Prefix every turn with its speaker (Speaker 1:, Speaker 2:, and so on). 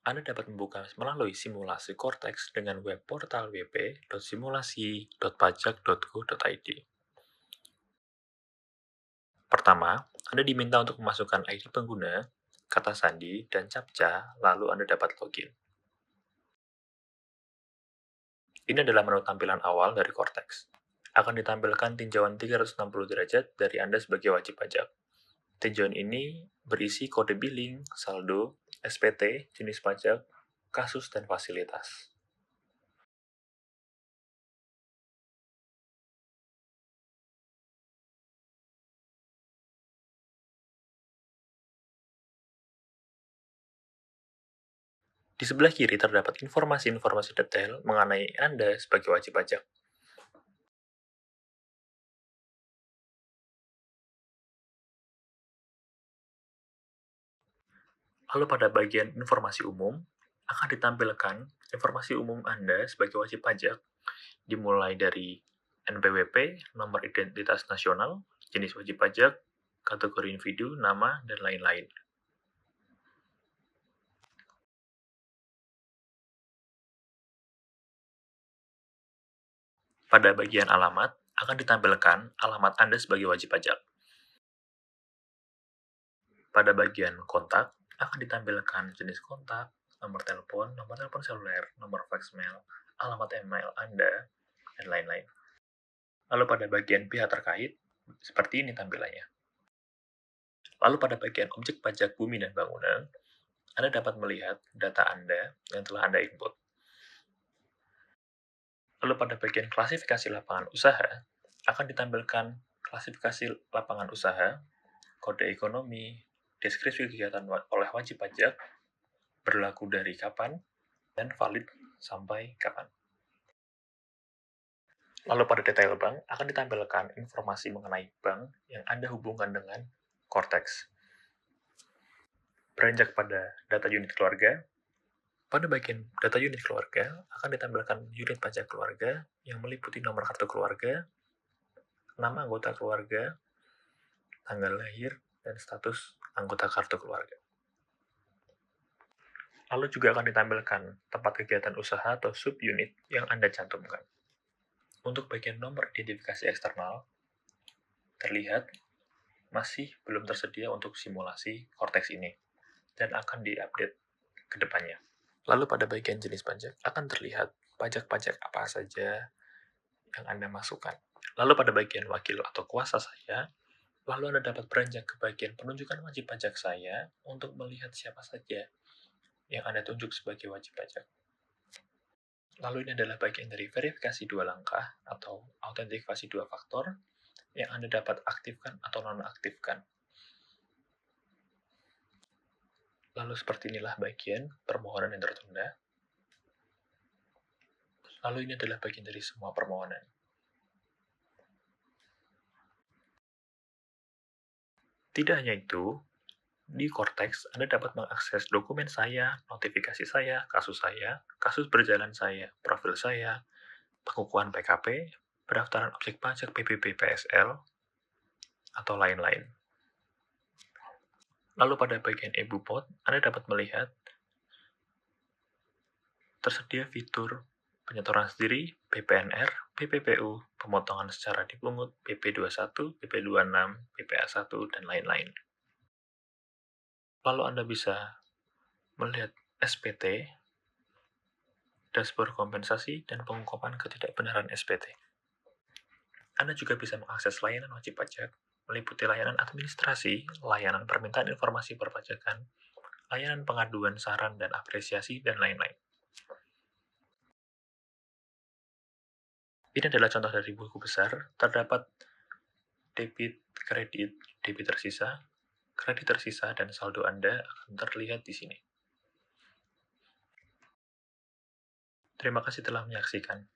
Speaker 1: Anda dapat membuka melalui simulasi Cortex dengan web portal wp.simulasi.pajak.go.id. Pertama, Anda diminta untuk memasukkan ID pengguna, kata sandi, dan captcha, lalu Anda dapat login. Ini adalah menu tampilan awal dari Cortex. Akan ditampilkan tinjauan 360 derajat dari Anda sebagai wajib pajak. Tinjauan ini berisi kode billing, saldo, SPT, jenis pajak, kasus, dan fasilitas. Di sebelah kiri terdapat informasi-informasi detail mengenai Anda sebagai wajib pajak. Lalu pada bagian informasi umum, akan ditampilkan informasi umum Anda sebagai wajib pajak, dimulai dari NPWP, nomor identitas nasional, jenis wajib pajak, kategori individu, nama, dan lain-lain. Pada bagian alamat, akan ditampilkan alamat Anda sebagai wajib pajak. Pada bagian kontak, akan ditampilkan jenis kontak, nomor telepon seluler, nomor faxmail, alamat email Anda, dan lain-lain. Lalu pada bagian pihak terkait, seperti ini tampilannya. Lalu pada bagian objek pajak bumi dan bangunan, Anda dapat melihat data Anda yang telah Anda input. Lalu pada bagian klasifikasi lapangan usaha, akan ditampilkan klasifikasi lapangan usaha, kode ekonomi, deskripsi kegiatan oleh wajib pajak, berlaku dari kapan, dan valid sampai kapan. Lalu pada detail bank, akan ditampilkan informasi mengenai bank yang Anda hubungkan dengan Cortex. Beranjak pada data unit keluarga, pada bagian data unit keluarga akan ditampilkan unit pajak keluarga yang meliputi nomor kartu keluarga, nama anggota keluarga, tanggal lahir, dan status anggota kartu keluarga. Lalu juga akan ditampilkan tempat kegiatan usaha atau subunit yang Anda cantumkan. Untuk bagian nomor identifikasi eksternal, terlihat masih belum tersedia untuk simulasi Cortex ini, dan akan diupdate ke depannya. Lalu pada bagian jenis pajak akan terlihat pajak-pajak apa saja yang Anda masukkan. Lalu pada bagian wakil atau kuasa saya, lalu Anda dapat beranjak ke bagian penunjukan wajib pajak saya untuk melihat siapa saja yang Anda tunjuk sebagai wajib pajak. Lalu ini adalah bagian dari verifikasi dua langkah atau autentikasi dua faktor yang Anda dapat aktifkan atau nonaktifkan. Lalu seperti inilah bagian permohonan yang tertunda. Lalu ini adalah bagian dari semua permohonan. Tidak hanya itu, di Cortex Anda dapat mengakses dokumen saya, notifikasi saya, kasus berjalan saya, profil saya, pengukuhan PKP, pendaftaran objek pajak PPP PSL, atau lain-lain. Lalu pada bagian eBupot, Anda dapat melihat tersedia fitur penyetoran sendiri, PPNR, PPPU, pemotongan secara dipungut, PP21, PP26, PPA1, dan lain-lain. Lalu Anda bisa melihat SPT, dashboard kompensasi, dan pengungkapan ketidakbenaran SPT. Anda juga bisa mengakses layanan wajib pajak, meliputi layanan administrasi, layanan permintaan informasi perpajakan, layanan pengaduan saran dan apresiasi, dan lain-lain. Ini adalah contoh dari buku besar, terdapat debit, debit tersisa, kredit tersisa, dan saldo Anda akan terlihat di sini. Terima kasih telah menyaksikan.